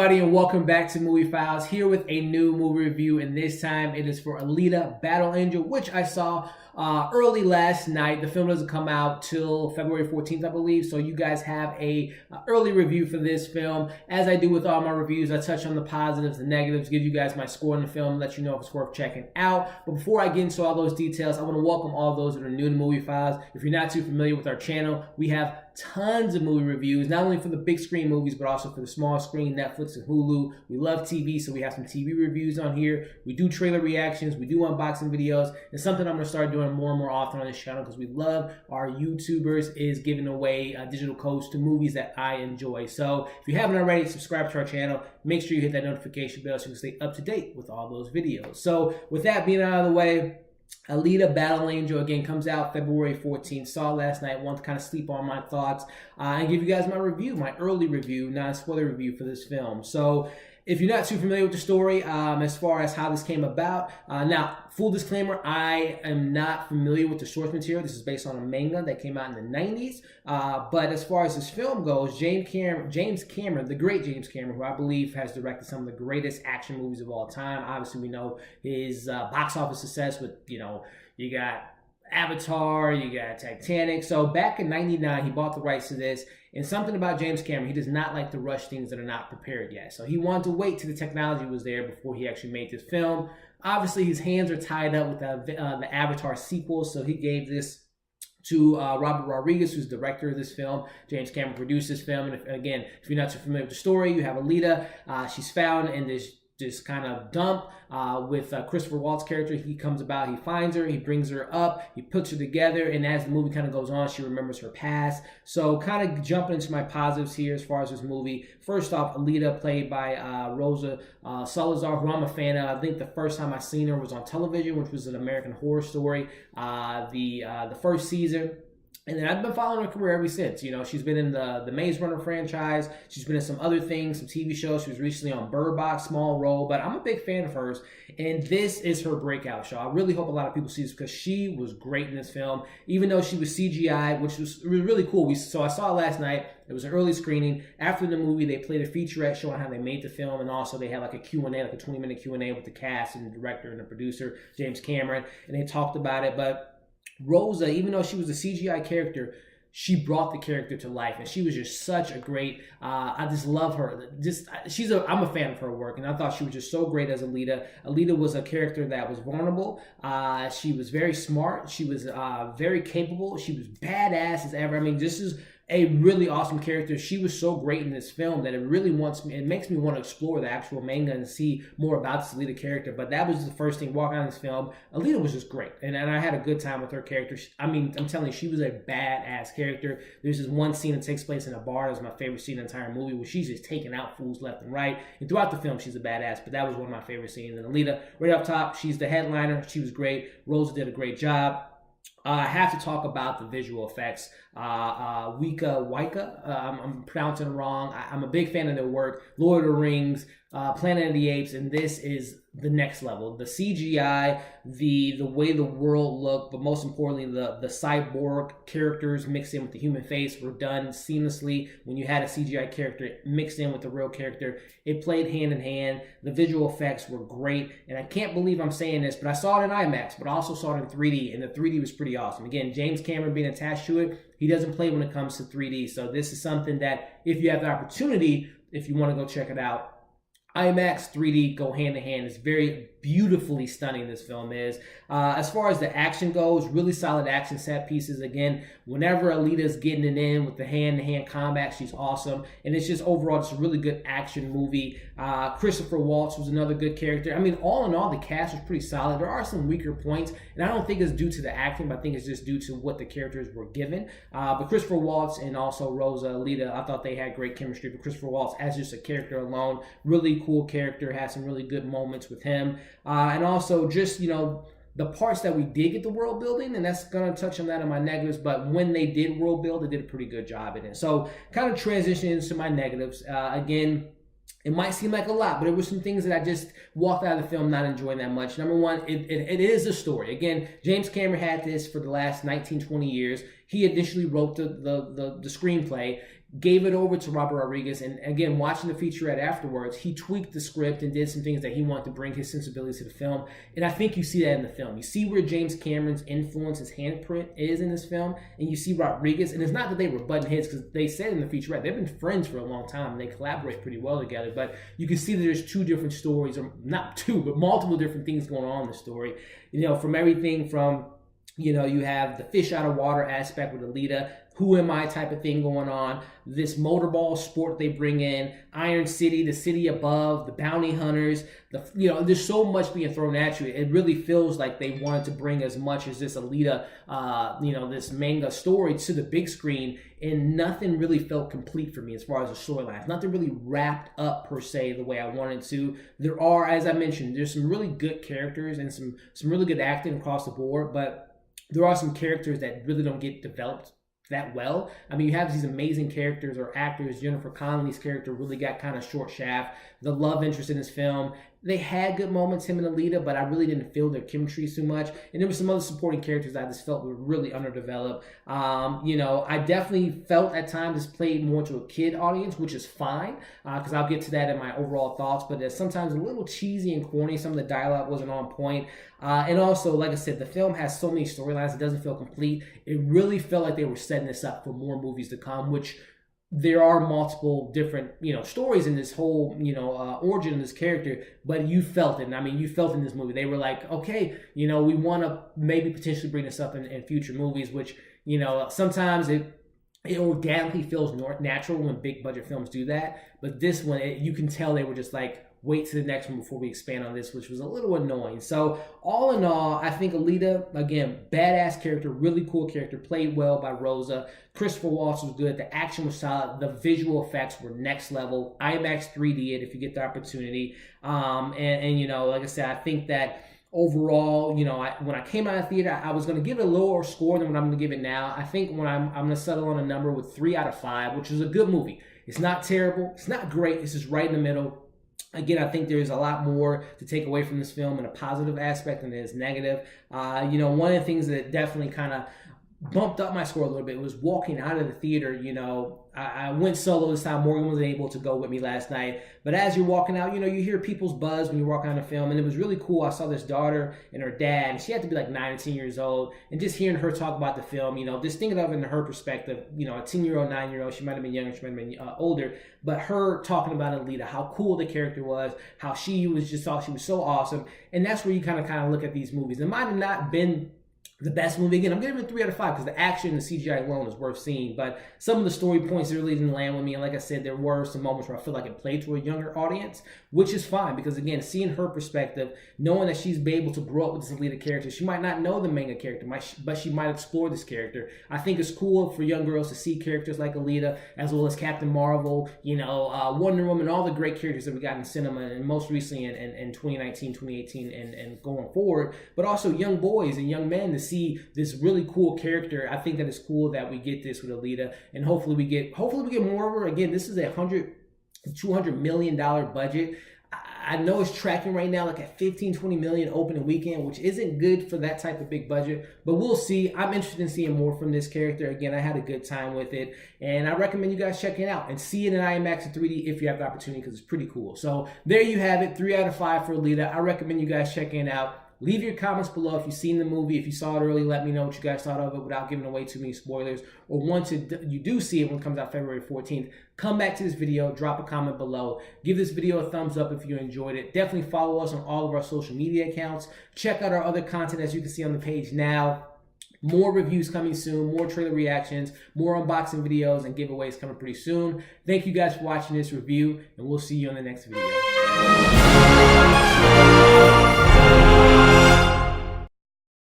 everybody, and welcome back to Movie Files, here with a new movie review, and this time it is for Alita Battle Angel, which I saw early last night. The film doesn't come out till February 14th, I believe, so you guys have a early review for this film. As I do with all my reviews, I touch on the positives, the negatives, give you guys my score on the film, let you know if it's worth checking out. But before I get into all those details, I want to welcome all those that are new to Movie Files. If you're not too familiar with our channel, we have tons of movie reviews, not only for the big screen movies, but also for the small screen, Netflix and Hulu. We love TV, so we have some TV reviews on here. We do trailer reactions, we do unboxing videos. It's something I'm going to start doing more and more often on this channel because we love our YouTubers is giving away digital codes to movies that I enjoy. So if you haven't already, subscribe to our channel. Make sure you hit that notification bell so you can stay up to date with all those videos. So with that being out of the way, Alita Battle Angel, again, comes out February 14th. Saw it last night. Want to kind of sleep on my thoughts and give you guys my review, my early review, non-spoiler review for this film. So if you're not too familiar with the story, as far as how this came about, now, full disclaimer, I am not familiar with the source material. This is based on a manga that came out in the 90s. But as far as this film goes, James Cameron, the great James Cameron, who I believe has directed some of the greatest action movies of all time. Obviously, we know his box office success with, you got Avatar, you got Titanic. So back in 99, he bought the rights to this. And something about James Cameron, he does not like to rush things that are not prepared yet. So he wanted to wait till the technology was there before he actually made this film. Obviously, his hands are tied up with the Avatar sequel, so he gave this to Robert Rodriguez, who's the director of this film. James Cameron produced this film. And again, if you're not too familiar with the story, you have Alita. She's found in this kind of dump with Christoph Waltz character. He comes about, he finds her, he brings her up, he puts her together, and as the movie kind of goes on, she remembers her past. So kind of jumping into my positives here as far as this movie. First off, Alita, played by Rosa Salazar, who I'm a fan of. I think the first time I seen her was on television, which was an American Horror Story, the first season. And then I've been following her career ever since. She's been in the Maze Runner franchise. She's been in some other things, some TV shows. She was recently on Bird Box, small role. But I'm a big fan of hers. And this is her breakout show. I really hope a lot of people see this because she was great in this film. Even though she was CGI, which was really cool. So I saw it last night. It was an early screening. After the movie, they played a featurette showing how they made the film. And also they had like a Q&A, like a 20-minute Q&A with the cast and the director and the producer, James Cameron. And they talked about it. But Rosa, even though she was a CGI character, she brought the character to life, and she was just such a great. I just love her. I'm a fan of her work, and I thought she was just so great as Alita. Alita was a character that was vulnerable. She was very smart. She was very capable. She was badass as ever. I mean, this is a really awesome character. She was so great in this film that it makes me want to explore the actual manga and see more about this Alita character. But that was the first thing, walking on this film. Alita was just great. And I had a good time with her character. I'm telling you, she was a badass character. There's this one scene that takes place in a bar. That's my favorite scene in the entire movie, where she's just taking out fools left and right. And throughout the film, she's a badass. But that was one of my favorite scenes. And Alita, right up top, she's the headliner. She was great. Rosa did a great job. I have to talk about the visual effects. Waika, I'm pronouncing it wrong. I'm a big fan of their work. Lord of the Rings, Planet of the Apes, and this is the next level. The CGI, the way the world looked, but most importantly, the cyborg characters mixed in with the human face were done seamlessly. When you had a CGI character mixed in with the real character, it played hand in hand. The visual effects were great, and I can't believe I'm saying this, but I saw it in IMAX, but I also saw it in 3D, and the 3D was pretty awesome. Again, James Cameron being attached to it, he doesn't play when it comes to 3D, so this is something that if you have the opportunity, if you want to go check it out, IMAX, 3D go hand in hand. It's very beautifully stunning, this film is. As far as the action goes, really solid action set pieces. Again, whenever Alita's getting it in with the hand-to-hand combat, she's awesome. And it's just overall just a really good action movie. Christoph Waltz was another good character. I mean, all in all, the cast was pretty solid. There are some weaker points, and I don't think it's due to the acting, but I think it's just due to what the characters were given. But Christoph Waltz and also Rosa Alita, I thought they had great chemistry. But Christoph Waltz, as just a character alone, really cool character, had some really good moments with him. And also just, the parts that we did get the world building, and that's going to touch on that in my negatives, but when they did world build, they did a pretty good job in it. So kind of transitioning into my negatives. Again, it might seem like a lot, but there were some things that I just walked out of the film not enjoying that much. Number one, it is a story. Again, James Cameron had this for the last 19, 20 years. He initially wrote the screenplay, gave it over to Robert Rodriguez, and again, watching the featurette afterwards, he tweaked the script and did some things that he wanted to bring his sensibilities to the film, and I think you see that in the film. You see where James Cameron's influence, his handprint is in this film, and you see Rodriguez, and it's not that they were butting heads, because they said in the featurette, they've been friends for a long time, and they collaborate pretty well together, but you can see that there's two different stories, or not two, but multiple different things going on in the story, from everything from, you have the fish out of water aspect with Alita, who am I type of thing going on, this motorball sport they bring in, Iron City, the city above, the bounty hunters, there's so much being thrown at you. It really feels like they wanted to bring as much as this Alita, this manga story to the big screen, and nothing really felt complete for me as far as the storylines. Nothing really wrapped up per se the way I wanted to. There are, as I mentioned, there's some really good characters and some really good acting across the board, but there are some characters that really don't get developed that well. I mean, you have these amazing characters or actors. Jennifer Connelly's character really got kind of short shaft. The love interest in this film, they had good moments, him and Alita, but I really didn't feel their chemistry so much. And there were some other supporting characters I just felt were really underdeveloped. I definitely felt at times this played more to a kid audience, which is fine, because I'll get to that in my overall thoughts, but it's sometimes a little cheesy and corny. Some of the dialogue wasn't on point. And also, like I said, the film has so many storylines, it doesn't feel complete. It really felt like they were setting this up for more movies to come, which there are multiple different, stories in this whole, origin of this character, but you felt it. And I mean, you felt in this movie. They were like, okay, we want to maybe potentially bring this up in future movies, which, sometimes it organically feels natural when big budget films do that. But this one, you can tell they were just like, wait to the next one before we expand on this, which was a little annoying. So all in all, I think Alita, again, badass character, really cool character, played well by Rosa. Christoph Waltz was good. The action was solid. The visual effects were next level. IMAX 3D it if you get the opportunity. Like I said, I think that overall, when I came out of the theater, I was going to give it a lower score than what I'm going to give it now. I think I'm going to settle on a number with 3 out of 5, which is a good movie. It's not terrible. It's not great. It's just right in the middle. Again, I think there's a lot more to take away from this film in a positive aspect than there is negative. One of the things that definitely kind of bumped up my score a little bit was walking out of the theater. I went solo this time. Morgan wasn't able to go with me last night. But as you're walking out, you hear people's buzz when you're walking out of the film. And it was really cool. I saw this daughter and her dad. And she had to be like 9 or 10 years old. And just hearing her talk about the film, just thinking of it in her perspective, a 10-year-old, 9-year-old, she might have been younger, she might have been older. But her talking about Alita, how cool the character was, how she was just thought she was so awesome. And that's where you kind of look at these movies. It might have not been the best movie. Again, I'm giving it 3 out of 5 because the action and the CGI alone is worth seeing. But some of the story points really didn't land with me. And like I said, there were some moments where I feel like it played to a younger audience, which is fine because, again, seeing her perspective, knowing that she's been able to grow up with this Alita character, she might not know the manga character, but she might explore this character. I think it's cool for young girls to see characters like Alita, as well as Captain Marvel, Wonder Woman, all the great characters that we got in cinema, and most recently in 2019, 2018, and going forward. But also young boys and young men to see this really cool character. I think that it's cool that we get this with Alita, and hopefully we get more of her. Again, this is a $200 million budget. I know it's tracking right now like at 15-20 million opening weekend, which isn't good for that type of big budget, but we'll see. I'm interested in seeing more from this character. Again, I had a good time with it, and I recommend you guys checking it out and see it in IMAX and 3D if you have the opportunity, because it's pretty cool. So there you have it, 3 out of 5 for Alita. I recommend you guys checking it out. Leave your comments below if you've seen the movie. If you saw it early, let me know what you guys thought of it without giving away too many spoilers. Or once you do see it when it comes out February 14th, come back to this video, drop a comment below. Give this video a thumbs up if you enjoyed it. Definitely follow us on all of our social media accounts. Check out our other content as you can see on the page now. More reviews coming soon, more trailer reactions, more unboxing videos, and giveaways coming pretty soon. Thank you guys for watching this review, and we'll see you on the next video.